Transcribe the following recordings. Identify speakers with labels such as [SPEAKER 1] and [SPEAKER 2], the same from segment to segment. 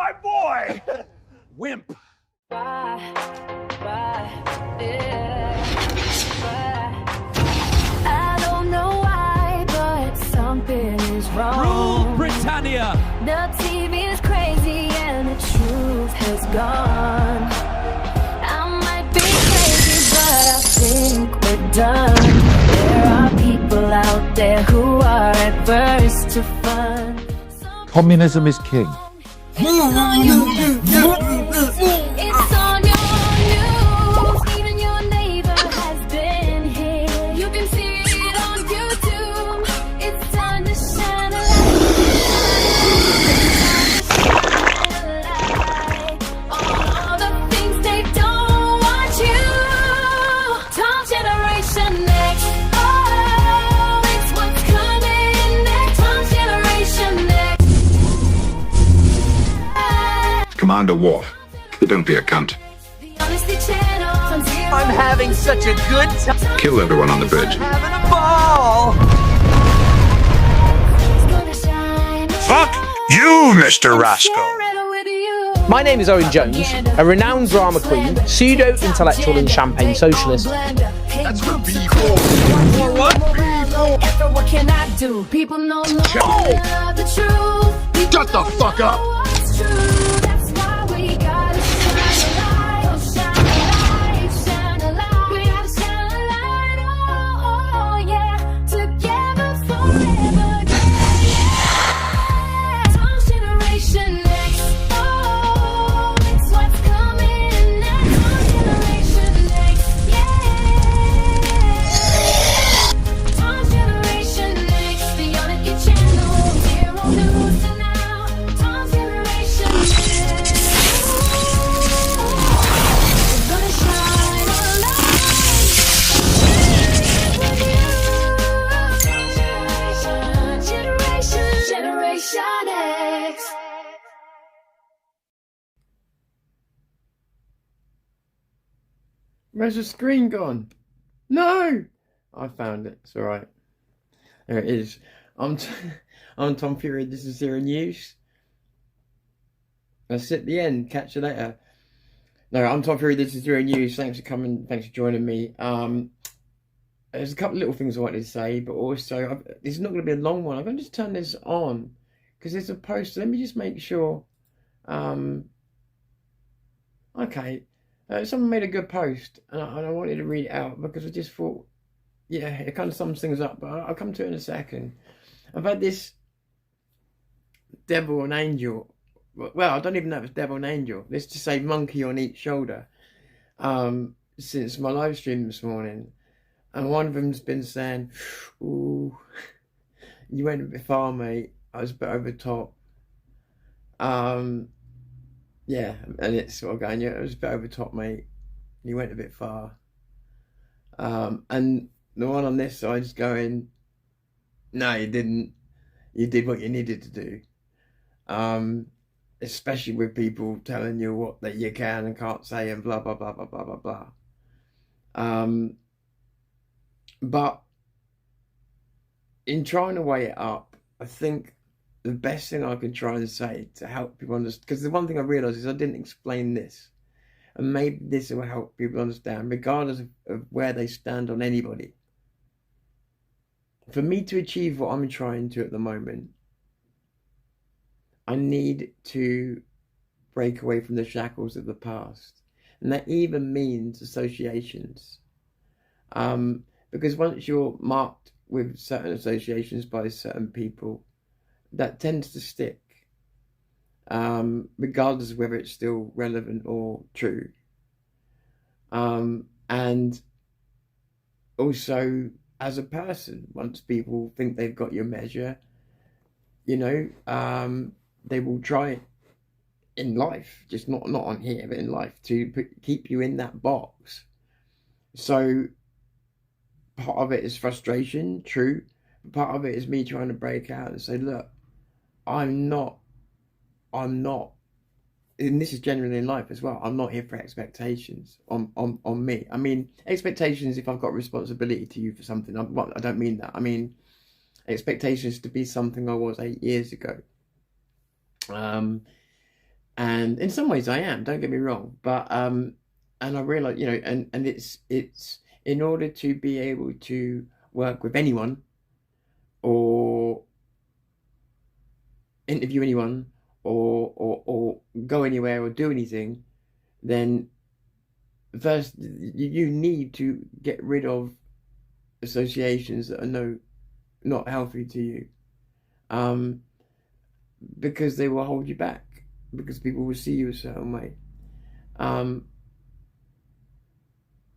[SPEAKER 1] my boy! Wimp.
[SPEAKER 2] I don't know why, but something is wrong.
[SPEAKER 1] Rule Britannia.
[SPEAKER 2] The TV is crazy and the truth has gone. I might be crazy, but I think we're done. There are people out there who are adverse to fun.
[SPEAKER 3] Communism is king.
[SPEAKER 2] It's on your news. Even your neighbor has been here. You can see it on YouTube. It's time to shine a light. All the things they don't want you. Tom Generation Next. Oh, it's what's coming next. Tom Generation Next.
[SPEAKER 4] Commander Worf, don't be a cunt.
[SPEAKER 1] I'm having such a good time.
[SPEAKER 4] Kill everyone on the bridge.
[SPEAKER 1] Having a ball.
[SPEAKER 5] Fuck you, Mr. Rascal.
[SPEAKER 6] My name is Owen Jones, a renowned drama queen, pseudo-intellectual and champagne socialist.
[SPEAKER 4] That's for people.
[SPEAKER 2] What can I do? People know the truth.
[SPEAKER 4] Shut the fuck up.
[SPEAKER 2] That's why we gotta shine a light. Oh, shine a light, shine a light. We gotta shine a light. Oh, yeah. Together forever. Tom Generation Next. Oh, it's what's coming next. Tom Generation Next. Yeah. Tom Generation Next. The Unity Channel. Zero News and now. Tom Generation Next. We're gonna shine a light. Generation X.
[SPEAKER 7] Where's the screen gone? No! I found it. It's alright. There it is. I'm Tom Fury. This is Zero News. That's at the end. Catch you later. No, I'm Tom Fury. This is Zero News. Thanks for coming. Thanks for joining me. There's a couple of little things I wanted to say, but also this is not going to be a long one. I'm going to just turn this on because there's a post. Let me just make sure. Okay. Someone made a good post, and I wanted to read it out because I just thought, yeah, it kind of sums things up. But I'll come to it in a second. I've had this devil and angel. Well, I don't even know if it's devil and angel. Let's just say monkey on each shoulder. Since my live stream this morning, and one of them's been saying, "Ooh, you went a bit far, mate. I was a bit over the top." Yeah, and it's sort of going, yeah, it was a bit over the top, mate. You went a bit far. And the one on this side is going, no, you didn't. You did what you needed to do. Especially with people telling you what that you can and can't say and blah, blah, blah, blah, blah, blah, blah. But in trying to weigh it up, I think the best thing I could try and say to help people understand, because the one thing I realised is I didn't explain this, and maybe this will help people understand, regardless of where they stand on anybody. For me to achieve what I'm trying to at the moment, I need to break away from the shackles of the past, and that even means associations. Because once you're marked with certain associations by certain people, that tends to stick, regardless of whether it's still relevant or true. And also, as a person, once people think they've got your measure, you know, they will try in life, just not on here, but in life, to keep you in that box. So part of it is frustration, true. Part of it is me trying to break out and say, look, I'm not, and this is generally in life as well, I'm not here for expectations on me. I mean, expectations if I've got responsibility to you for something. I don't mean that. I mean, expectations to be something I was 8 years ago. And in some ways I am, don't get me wrong, but and I realize, you know, and it's in order to be able to work with anyone or interview anyone or go anywhere or do anything, then first you need to get rid of associations that are not healthy to you, because they will hold you back, because people will see you a certain way,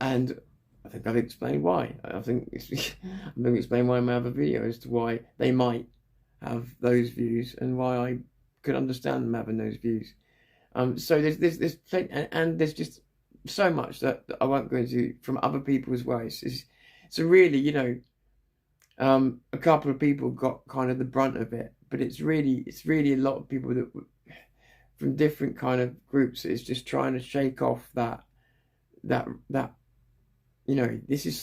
[SPEAKER 7] and I think I've explained why. I'm going to explain why in my other video as to why they might have those views and why I could understand them having those views. So there's plenty, and there's just so much that I won't go into from other people as well. So really, you know, a couple of people got kind of the brunt of it, but it's really a lot of people that from different kind of groups is just trying to shake off that you know, this is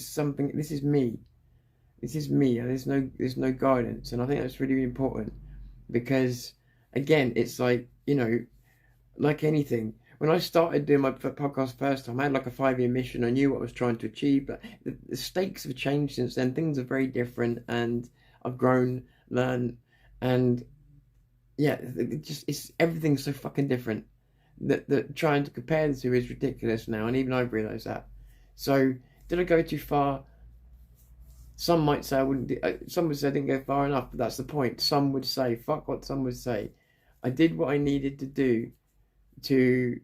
[SPEAKER 7] something, this is me, and there's no guidance, and I think that's really important, because again, it's like, you know, like anything, when I started doing my podcast first time, I had like a 5-year mission. I knew what I was trying to achieve, but the stakes have changed since then. Things are very different, and I've grown, learned, and yeah, it's everything's so fucking different that trying to compare the two is ridiculous now, and even I've realised that. So did I go too far? Some might say I wouldn't. Some would say I didn't go far enough, but that's the point. Some would say, fuck what some would say. I did what I needed to do to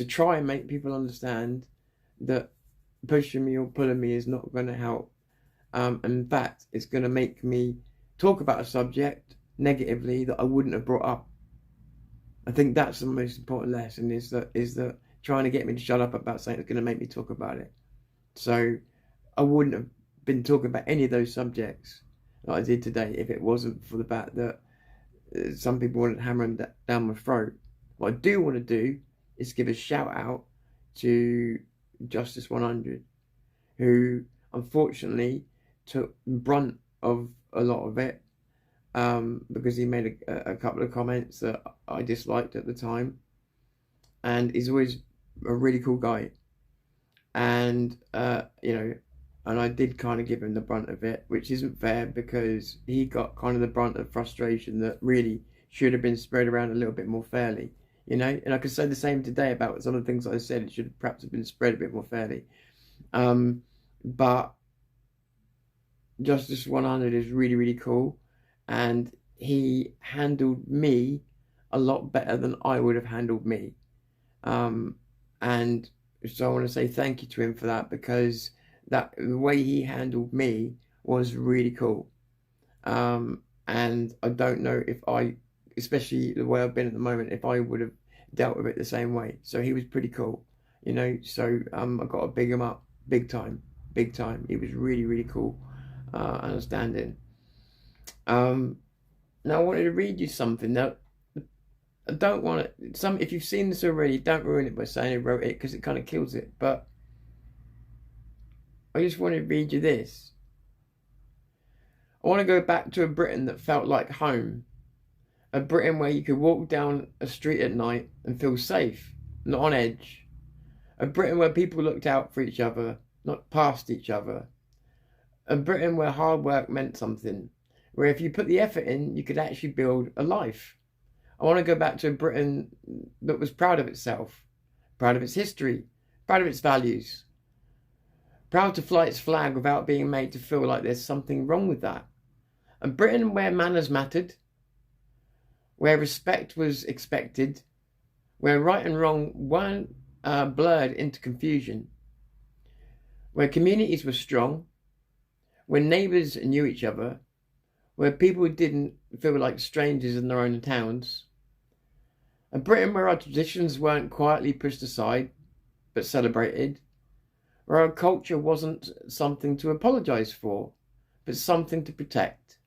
[SPEAKER 7] try and make people understand that pushing me or pulling me is not going to help. In fact, it's going to make me talk about a subject negatively that I wouldn't have brought up. I think that's the most important lesson, is that trying to get me to shut up about something that's going to make me talk about it. So I wouldn't have been talking about any of those subjects that I did today if it wasn't for the fact that some people wanted hammering down my throat. What I do want to do is give a shout out to Justice 100, who unfortunately took the brunt of a lot of it, because he made a couple of comments that I disliked at the time, and he's always a really cool guy, and you know, and I did kind of give him the brunt of it, which isn't fair, because he got kind of the brunt of frustration that really should have been spread around a little bit more fairly, you know. And I could say the same today about some of the things I said. It should perhaps have been spread a bit more fairly, but Justice 100 is really cool, and he handled me a lot better than I would have handled me, and so I want to say thank you to him for that, because the way he handled me was really cool, and I don't know if I, especially the way I've been at the moment, if I would have dealt with it the same way. So he was pretty cool, you know. So I got to big him up big time. He was really cool, understanding. Now I wanted to read you something. Now I don't want to. If you've seen this already, don't ruin it by saying who wrote it, because it kind of kills it. But I just want to read you this. I want to go back to a Britain that felt like home. A Britain where you could walk down a street at night and feel safe, not on edge. A Britain where people looked out for each other, not past each other. A Britain where hard work meant something. Where if you put the effort in, you could actually build a life. I want to go back to a Britain that was proud of itself, proud of its history, proud of its values. Proud to fly its flag without being made to feel like there's something wrong with that. A Britain where manners mattered, where respect was expected, where right and wrong weren't blurred into confusion, where communities were strong, where neighbours knew each other, where people didn't feel like strangers in their own towns. A Britain where our traditions weren't quietly pushed aside, but celebrated, where our culture wasn't something to apologise for, but something to protect.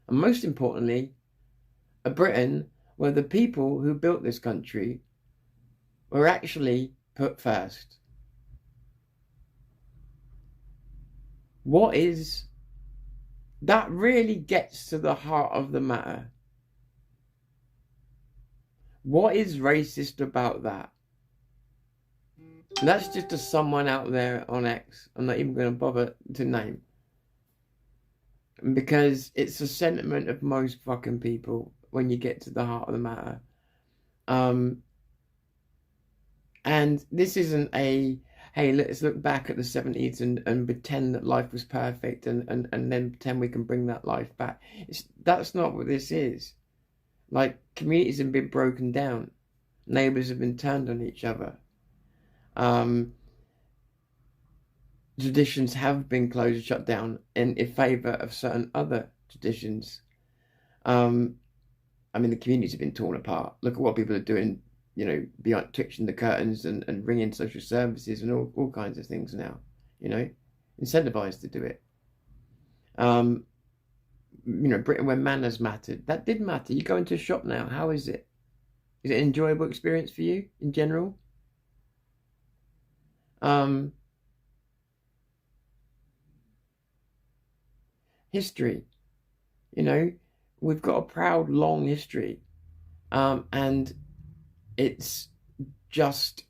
[SPEAKER 7] And most importantly, a Britain where the people who built this country were actually put first. That really gets to the heart of the matter. What is racist about that? And that's just to someone out there on X. I'm not even going to bother to name. Because it's a sentiment of most fucking people when you get to the heart of the matter. And this isn't a, hey, let's look back at the 70s and pretend that life was perfect and then pretend we can bring that life back. That's not what this is. Like, communities have been broken down. Neighbours have been turned on each other. Traditions have been closed and shut down in favour of certain other traditions. I mean, the communities have been torn apart. Look at what people are doing, you know, beyond twitching the curtains and ringing social services and all kinds of things now, you know, incentivised to do it. You know, Britain where manners mattered. That did matter. You go into a shop now. How is it? Is it an enjoyable experience for you in general? History. You know, we've got a proud, long history. And it's just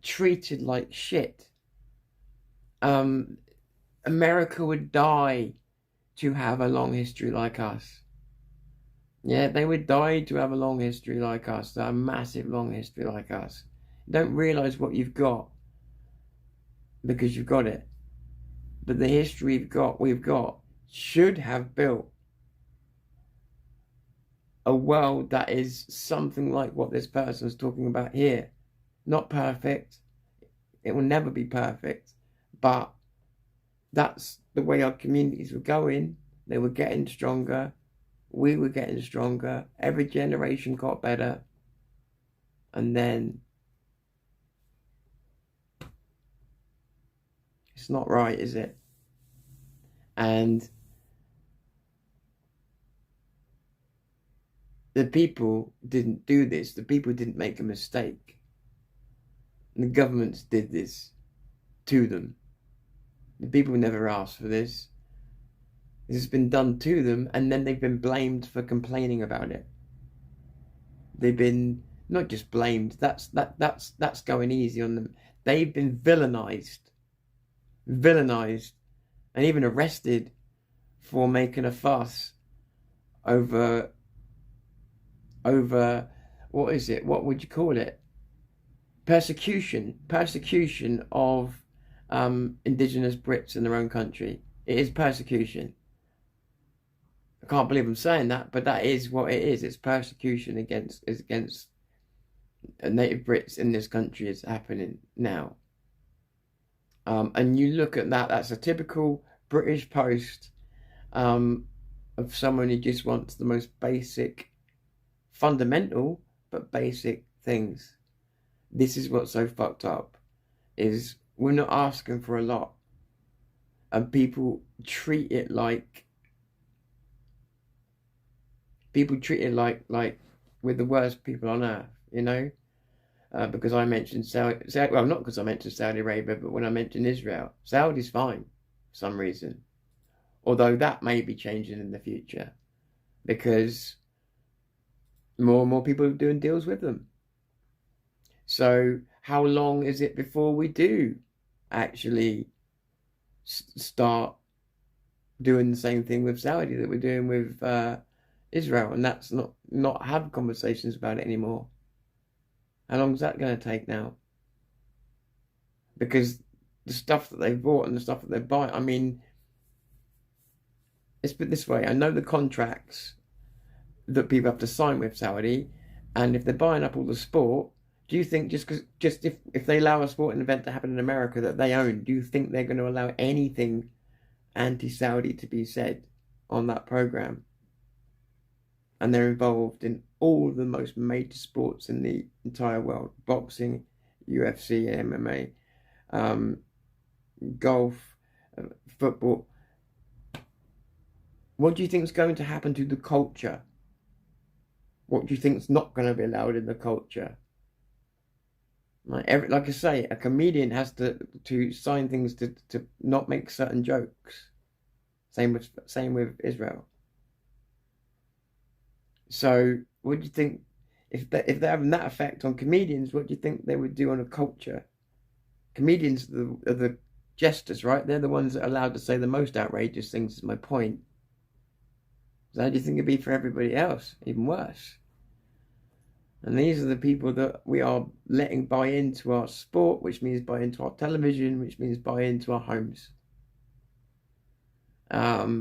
[SPEAKER 7] treated like shit. America would die to have a long history like us. Yeah, they would die to have a long history like us, a massive long history like us. You don't realise what you've got because you've got it. But the history we've got should have built a world that is something like what this person's talking about here. Not perfect. It will never be perfect. But that's the way our communities were going. They were getting stronger. We were getting stronger. Every generation got better. And then it's not right, is it? And the people didn't do this. The people didn't make a mistake. And the governments did this to them. The people never asked for this. This has been done to them, and then they've been blamed for complaining about it. They've been not just blamed. That's going easy on them. They've been villainized, and even arrested for making a fuss over what is it? What would you call it? Persecution of indigenous Brits in their own country. It is persecution. I can't believe I'm saying that, but that is what it is. It's persecution against native Brits in this country is happening now. And you look at that, that's a typical British post of someone who just wants the most basic, fundamental, but basic things. This is what's so fucked up, is we're not asking for a lot. And people treat it like we're the worst people on earth, you know? Because I mentioned Saudi, well, not because I mentioned Saudi Arabia, but when I mentioned Israel, Saudi's fine for some reason. Although that may be changing in the future, because more and more people are doing deals with them. So how long is it before we do actually start doing the same thing with Saudi that we're doing with Israel, and that's not have conversations about it anymore? How long is that going to take now? Because the stuff that they've bought and the stuff that they're buying, I mean, let's put it this way, I know the contracts that people have to sign with Saudi, and if they're buying up all the sport, do you think just if they allow a sporting event to happen in America that they own, do you think they're going to allow anything anti-Saudi to be said on that program? And they're involved in all the most major sports in the entire world: boxing, UFC, MMA, golf, football. What do you think is going to happen to the culture? What do you think is not going to be allowed in the culture? Like I say, a comedian has to sign things to not make certain jokes. Same with Israel. So what do you think? if they're having that effect on comedians, what do you think they would do on a culture? Comedians are the jesters, right? They're the ones that are allowed to say the most outrageous things, is my point. So how do you think it'd be for everybody else? Even worse. And these are the people that we are letting buy into our sport, which means buy into our television, which means buy into our homes. I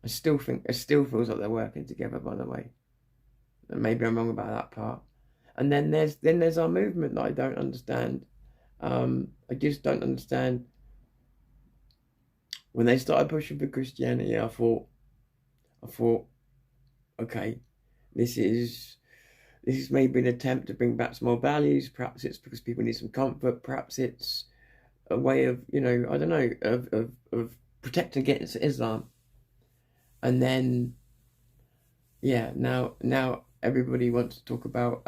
[SPEAKER 7] still think it still feels like they're working together, by the way. And maybe I'm wrong about that part. And then there's our movement that I don't understand. I just don't understand. When they started pushing for Christianity, I thought, okay, this is maybe an attempt to bring back some more values. Perhaps it's because people need some comfort. Perhaps it's a way of, I don't know, of protecting against Islam. And then, yeah, now everybody wants to talk about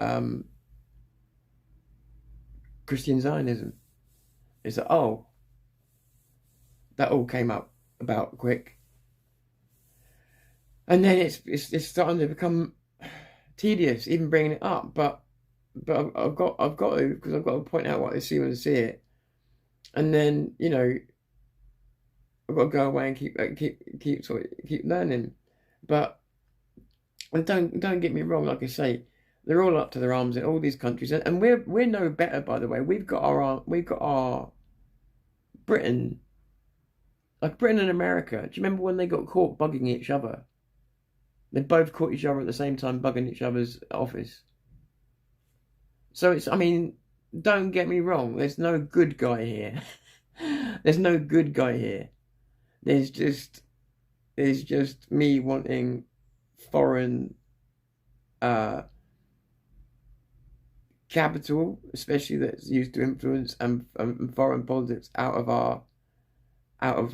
[SPEAKER 7] Christian Zionism. It's like, oh, that all came up about quick. And then it's starting to become tedious, even bringing it up. But I've got to, because I've got to point out what I see when I see it. And then, I've got to go away and keep learning. But and don't get me wrong, like I say, they're all up to their arms in all these countries, and we're no better, by the way. We've got our Britain, like Britain and America. Do you remember when they got caught bugging each other? They both caught each other at the same time bugging each other's office. So don't get me wrong, there's no good guy here. There's no good guy here. There's just me wanting foreign capital, especially that's used to influence and foreign politics out of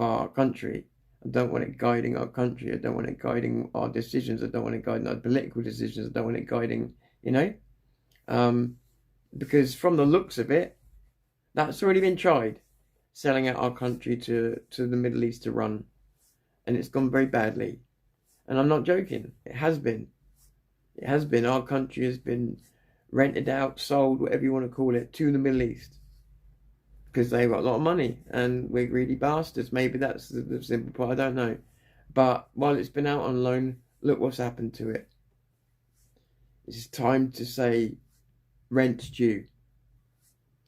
[SPEAKER 7] our country. I don't want it guiding our country. I don't want it guiding our decisions. I don't want it guiding our political decisions. I don't want it guiding, because from the looks of it, that's already been tried, selling out our country to the Middle East to run, and it's gone very badly. And I'm not joking. It has been. It has been. Our country has been rented out, sold, whatever you want to call it, to the Middle East, because they've got a lot of money and we're greedy bastards. Maybe that's the simple part, I don't know. But while it's been out on loan, look what's happened to it. It's time to say rent's due.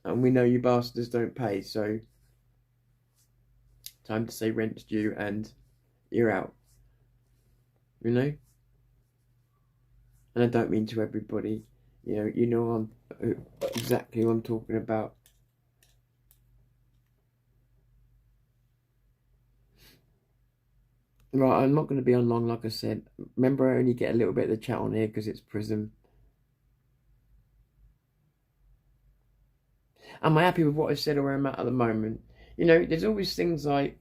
[SPEAKER 7] And we know you bastards don't pay, so time to say rent's due and you're out. And I don't mean to everybody. I'm exactly what I'm talking about. Right, I'm not going to be on long, like I said. Remember, I only get a little bit of the chat on here because it's Prism. Am I happy with what I said or where I'm at the moment? There's always things like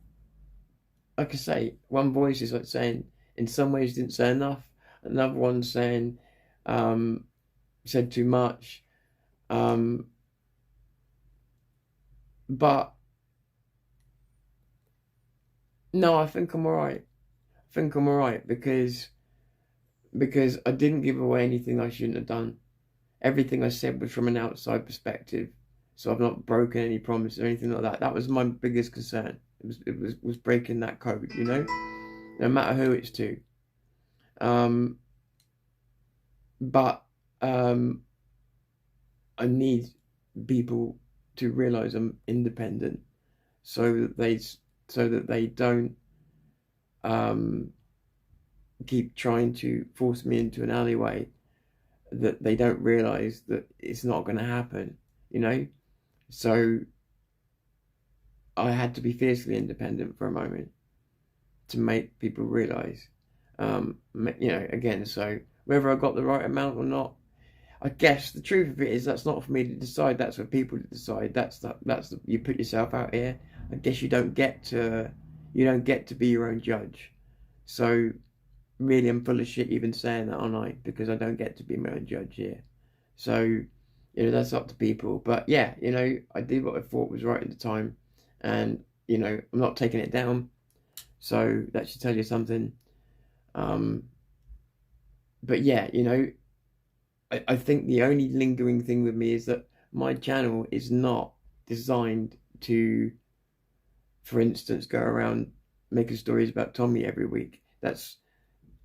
[SPEAKER 7] I say, one voice is like saying, in some ways didn't say enough. Another one saying, said too much. But no, I think I'm alright. Because I didn't give away anything I shouldn't have done. Everything I said was from an outside perspective. So I've not broken any promises or anything like that. That was my biggest concern. It was breaking that code, no matter who it's to. But I need people to realise I'm independent, so that they don't keep trying to force me into an alleyway that they don't realise that it's not going to happen, So I had to be fiercely independent for a moment to make people realise, again, so whether I got the right amount or not, I guess the truth of it is that's not for me to decide. That's for people to decide. You put yourself out here. I guess you don't get to be your own judge. So really, I'm full of shit even saying that, aren't I? Because I don't get to be my own judge here. So that's up to people. But yeah, I did what I thought was right at the time, and I'm not taking it down. So that should tell you something. But yeah, you know, I think the only lingering thing with me is that my channel is not designed to, for instance, go around making stories about Tommy every week. That's,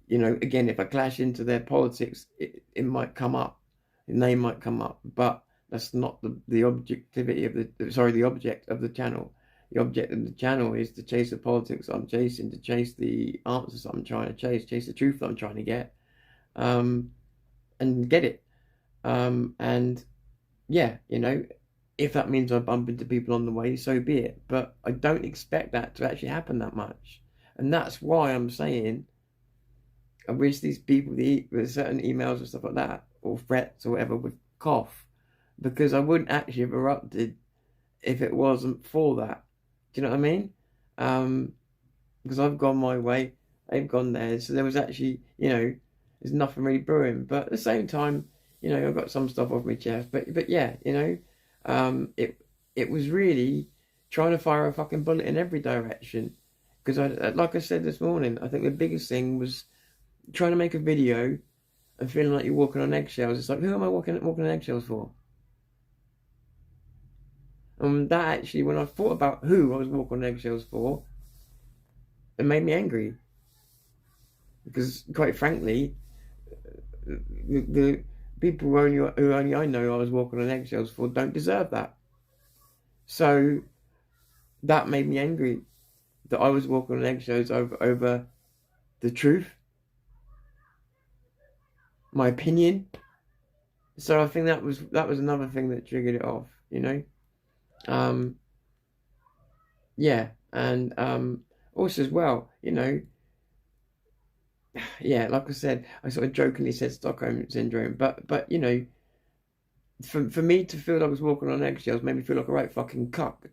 [SPEAKER 7] you know, again, if I clash into their politics, it might come up, the name might come up, but that's not the objectivity of the object of the channel. The object of the channel is to chase the politics I'm chasing, to chase the answers I'm trying to chase the truth I'm trying to get, and get it. And yeah, you know, if that means I bump into people on the way, so be it. But I don't expect that to actually happen that much. And that's why I'm saying I wish these people with certain emails and stuff like that, or threats or whatever, would cough. Because I wouldn't actually have erupted if it wasn't for that. Do you know what I mean? Because I've gone my way, they've gone theirs. So there was actually, you know, there's nothing really brewing. But at the same time, you know, I've got some stuff off my chest. But yeah, you know, it was really trying to fire a fucking bullet in every direction. Because like I said this morning, I think the biggest thing was trying to make a video and feeling like you're walking on eggshells. It's like, who am I walking on eggshells for? And that actually, when I thought about who I was walking on eggshells for, it made me angry. Because, quite frankly, the people who only I know I was walking on eggshells for don't deserve that. So that made me angry, that I was walking on eggshells over the truth, my opinion. So I think that was another thing that triggered it off, you know. Yeah, and also as well, you know, yeah, like I said, I sort of jokingly said Stockholm syndrome, but you know, for me to feel like I was walking on eggshells made me feel like a right fucking cuck.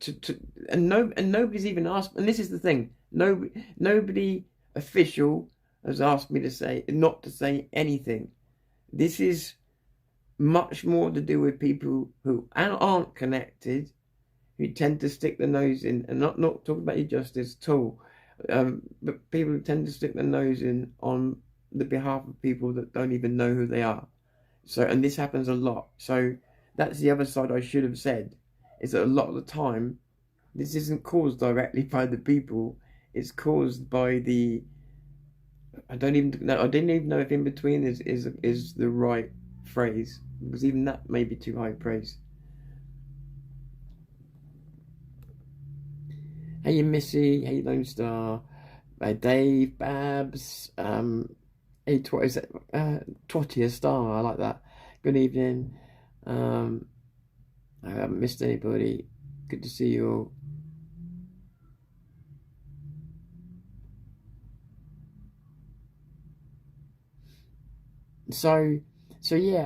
[SPEAKER 7] And nobody's even asked. And this is the thing: nobody official has asked me not to say anything. This is much more to do with people who aren't connected, who tend to stick their nose in, and not talking about injustice at all. But people who tend to stick their nose in on the behalf of people that don't even know who they are. So, and this happens a lot. So that's the other side I should have said, is that a lot of the time, this isn't caused directly by the people. It's caused by the, I didn't even know if in between is the right phrase, because even that may be too high praise. Hey Missy, hey Lone Star, Dave, Babs, hey Twattier Star, I like that. Good evening. I haven't missed anybody. Good to see you all. So yeah,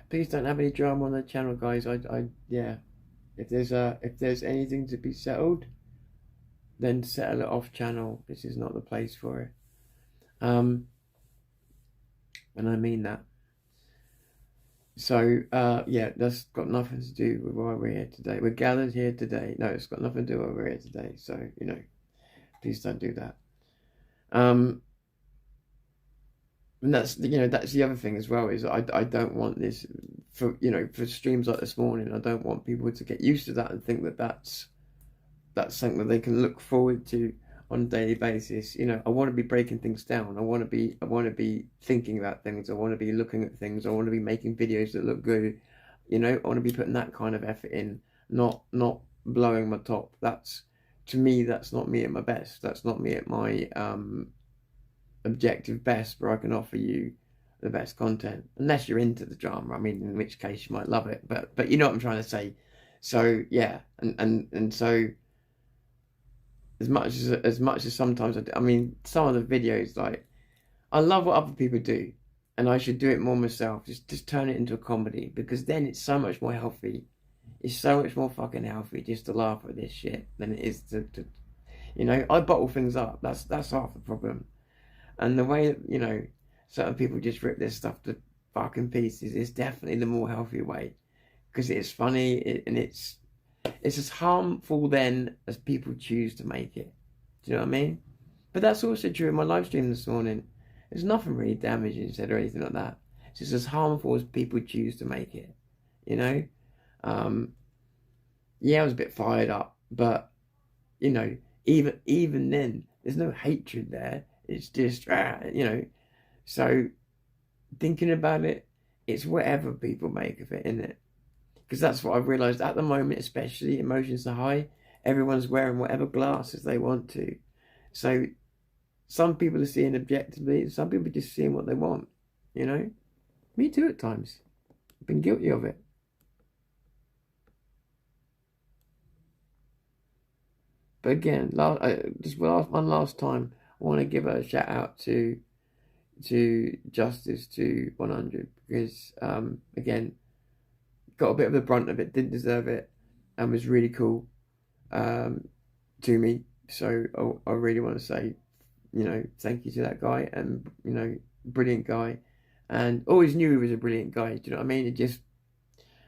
[SPEAKER 7] please don't have any drama on the channel, guys. Yeah. If there's anything to be settled, then settle it off channel. This is not the place for it. And I mean that. So yeah, that's got nothing to do with why we're here today. We're gathered here today. No, it's got nothing to do with why we're here today. So, you know, please don't do that. And that's, you know, that's the other thing as well, is I don't want this for, you know, for streams like this morning. I don't want people to get used to that and think that that's something that they can look forward to on a daily basis. You know, I want to be breaking things down. I want to be thinking about things. I want to be looking at things. I want to be making videos that look good. You know, I want to be putting that kind of effort in, not blowing my top. That's, to me, that's not me at my best. That's not me at my objective best, where I can offer you the best content, unless you're into the drama. I mean, in which case you might love it, but you know what I'm trying to say. So yeah, and so as much as sometimes I mean, some of the videos, like, I love what other people do, and I should do it more myself. Just turn it into a comedy, because then it's so much more healthy. It's so much more fucking healthy just to laugh at this shit than it is to you know, I bottle things up. That's half the problem. And the way that, you know, certain people just rip this stuff to fucking pieces is definitely the more healthy way, because it's funny and it's It's as harmful then as people choose to make it. Do you know what I mean? But that's also true in my live stream this morning. There's nothing really damaging said or anything like that. It's just as harmful as people choose to make it. You know? Yeah, I was a bit fired up, but you know, even then, there's no hatred there. It's just you know. So thinking about it, it's whatever people make of it, isn't it? Because that's what I've realised at the moment, especially emotions are high. Everyone's wearing whatever glasses they want to. So some people are seeing objectively, some people are just seeing what they want. You know, me too at times. I've been guilty of it. But again, one last time, I want to give a shout out to Justice to 100 because again, got a bit of the brunt of it, didn't deserve it, and was really cool to me. So I really want to say, you know, thank you to that guy, and you know, brilliant guy, and always knew he was a brilliant guy. Do you know what I mean? It just,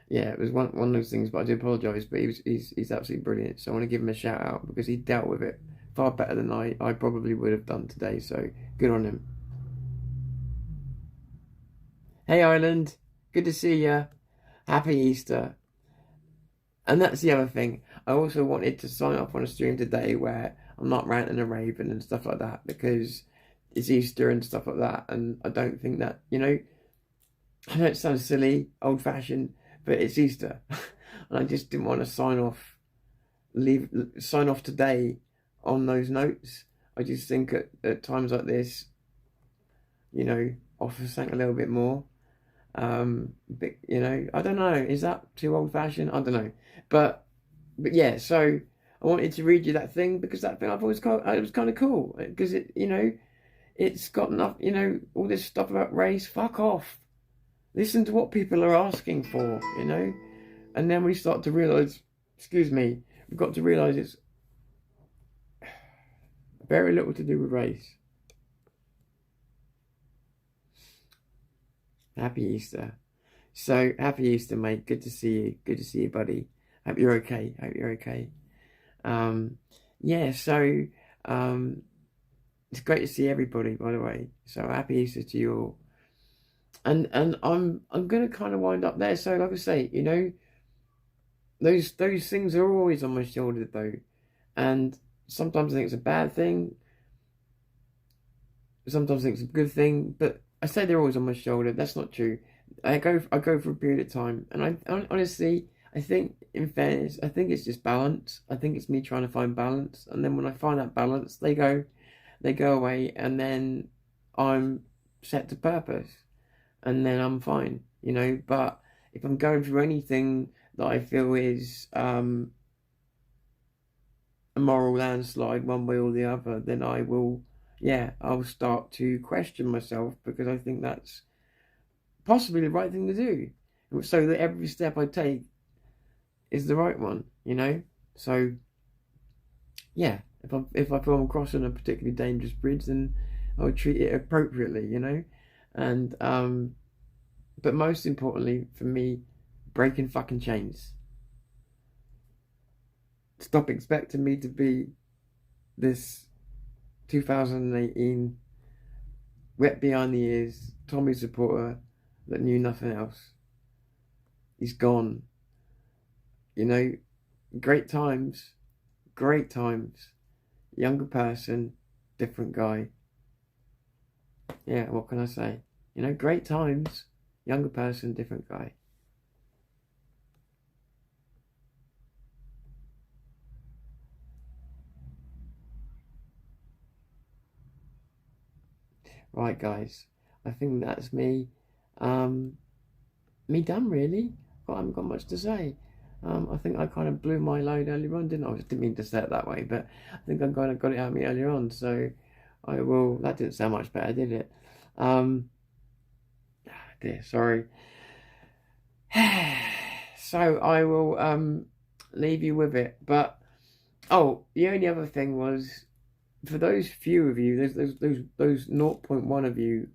[SPEAKER 7] yeah, it was one of those things. But I do apologise, but he's absolutely brilliant. So I want to give him a shout out because he dealt with it far better than I probably would have done today. So good on him. Hey Ireland, good to see ya. Happy Easter. And that's the other thing. I also wanted to sign off on a stream today where I'm not ranting and raving and stuff like that because it's Easter and stuff like that. And I don't think that, you know, I know it sounds silly, old fashioned, but it's Easter. And I just didn't want to sign off today on those notes. I just think at times like this, you know, offer something a little bit more. But you know, I don't know, is that too old fashioned? I don't know, but yeah, so I wanted to read you that thing because that thing I've always it was kind of cool because it, you know, it's got enough, you know, all this stuff about race. Fuck off, listen to what people are asking for, you know. And then we start to realize, excuse me, we've got to realize it's very little to do with race. Happy Easter. So, happy Easter, mate. Good to see you. Good to see you, buddy. Hope you're okay. Hope you're okay. Yeah, so, it's great to see everybody, by the way. So, happy Easter to you all. And I'm going to kind of wind up there. So, like I say, you know, those things are always on my shoulder, though. And sometimes I think it's a bad thing. Sometimes I think it's a good thing. But I say they're always on my shoulder. That's not true. I go for a period of time, and I honestly, I think, in fairness, I think it's just balance. I think it's me trying to find balance, and then when I find that balance, they go away, and then I'm set to purpose, and then I'm fine, you know. But if I'm going through anything that I feel is a moral landslide one way or the other, then I will. Yeah, I'll start to question myself because I think that's possibly the right thing to do. So that every step I take is the right one, you know? So, yeah, if I feel I'm crossing a particularly dangerous bridge, then I'll treat it appropriately, you know? And, but most importantly for me, breaking fucking chains. Stop expecting me to be this 2018 wet behind the ears Tommy supporter that knew nothing else. He's gone. You know, great times, younger person, different guy. Yeah, what can I say? You know, great times, younger person, different guy. Right, guys, I think that's me. Me done, really. I haven't got much to say. I think I kind of blew my load earlier on, didn't I? I just didn't mean to say it that way, but I think I kind of got it out of me earlier on. So I will. That didn't sound much better, did it? Dear, sorry. So I will leave you with it. But oh, the only other thing was, for those few of you, those 0.1 of you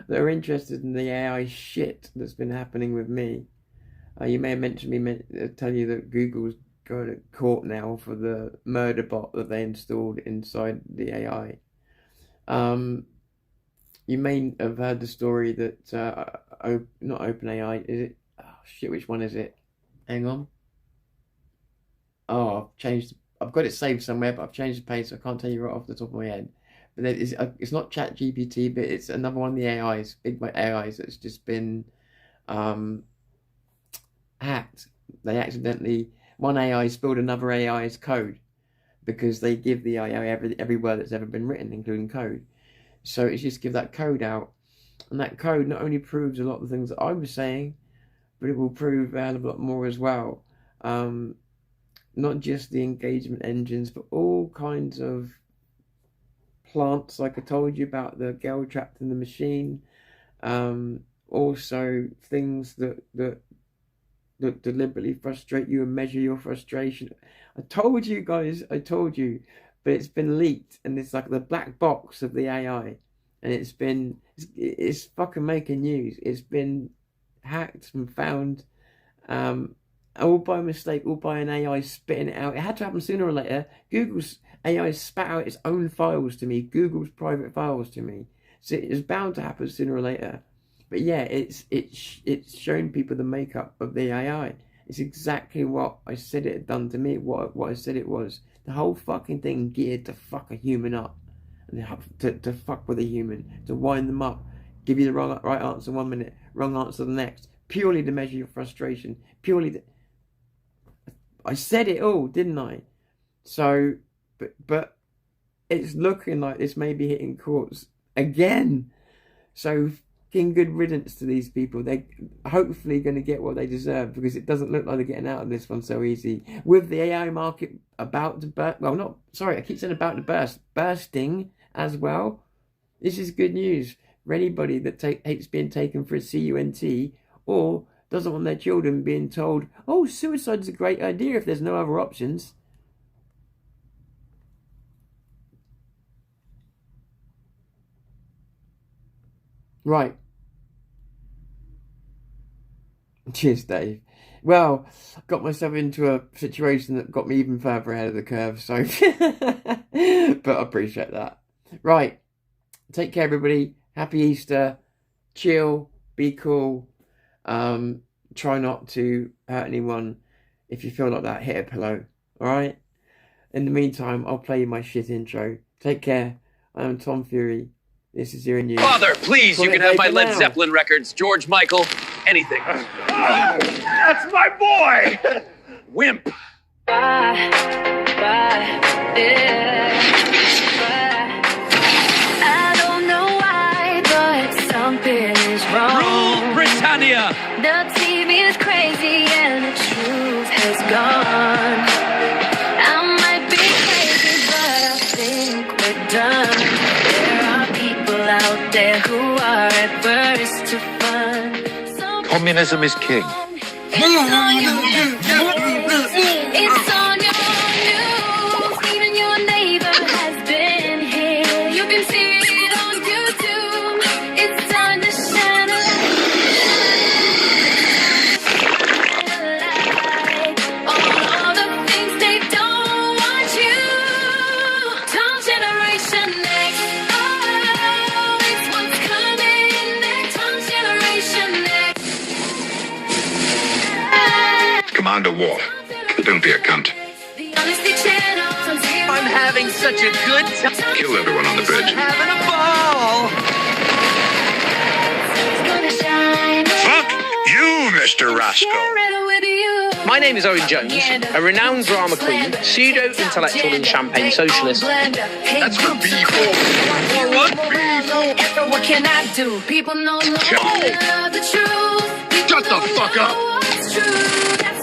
[SPEAKER 7] that are interested in the AI shit that's been happening with me, you may have mentioned me tell you that Google's go to court now for the murder bot that they installed inside the AI. You may have heard the story that not OpenAI, is it? Oh shit, which one is it? Hang on. Oh, I've got it saved somewhere, but I've changed the page, so I can't tell you right off the top of my head. But it's not ChatGPT, but it's another one of the AIs, big AIs that's just been hacked. They accidentally, one AI spilled another AI's code because they give the AI every word that's ever been written, including code. So it's just give that code out, and that code not only proves a lot of the things that I was saying, but it will prove a hell of a lot more as well. Not just the engagement engines, but all kinds of plants, like I told you about the girl trapped in the machine. Also things that deliberately frustrate you and measure your frustration. I told you guys, but it's been leaked, and it's like the black box of the AI, and it's fucking making news. It's been hacked and found, all by mistake, all by an AI spitting it out. It had to happen sooner or later. Google's AI spat out its own files to me, Google's private files to me. So it is bound to happen sooner or later. But yeah, it's showing people the makeup of the AI. It's exactly what I said it had done to me, what I said it was. The whole fucking thing geared to fuck a human up. And to fuck with a human. To wind them up. Give you the right answer 1 minute, wrong answer the next. Purely to measure your frustration. I said it all, didn't I? So, but it's looking like this may be hitting courts again. So, good riddance to these people. They're hopefully going to get what they deserve, because it doesn't look like they're getting out of this one so easy. With the AI market about to burst, I keep saying about to burst, bursting as well. This is good news for anybody that hates being taken for a CUNT, or doesn't want their children being told, oh, suicide is a great idea if there's no other options. Right. Cheers, Dave. Well, got myself into a situation that got me even further ahead of the curve, so but I appreciate that. Right. Take care, everybody. Happy Easter. Chill. Be cool. Try not to hurt anyone. If you feel like that, hit a pillow. Alright? In the meantime, I'll play you my shit intro. Take care. I am Tom Fury. This is Zero News.
[SPEAKER 1] Father, please, you can have my Led Zeppelin records, George Michael, anything. That's my boy! Wimp.
[SPEAKER 2] I don't know why, but something is wrong.
[SPEAKER 1] Rule Britannia!
[SPEAKER 2] The TV is crazy and the truth has gone. I might be crazy, but I think we're done. There are people out there who are adverse to fun.
[SPEAKER 3] Communism is king.
[SPEAKER 2] It's on your news. Even your neighbor has been here. You can see it on YouTube. It's time to shine a light on all the things they don't want you. Tom Generation Next. Oh, it's what's coming next. Tom Generation Next.
[SPEAKER 4] Commander War. Don't be a cunt.
[SPEAKER 1] I'm having such a good time.
[SPEAKER 4] Kill everyone on the bridge.
[SPEAKER 1] Having a ball.
[SPEAKER 5] Fuck you, Mr. Roscoe.
[SPEAKER 6] My name is Owen Jones, a renowned drama queen, pseudo-intellectual and champagne socialist.
[SPEAKER 4] That's for people.
[SPEAKER 2] What can I do? People know the truth.
[SPEAKER 4] Shut the fuck up.
[SPEAKER 2] What's true? That's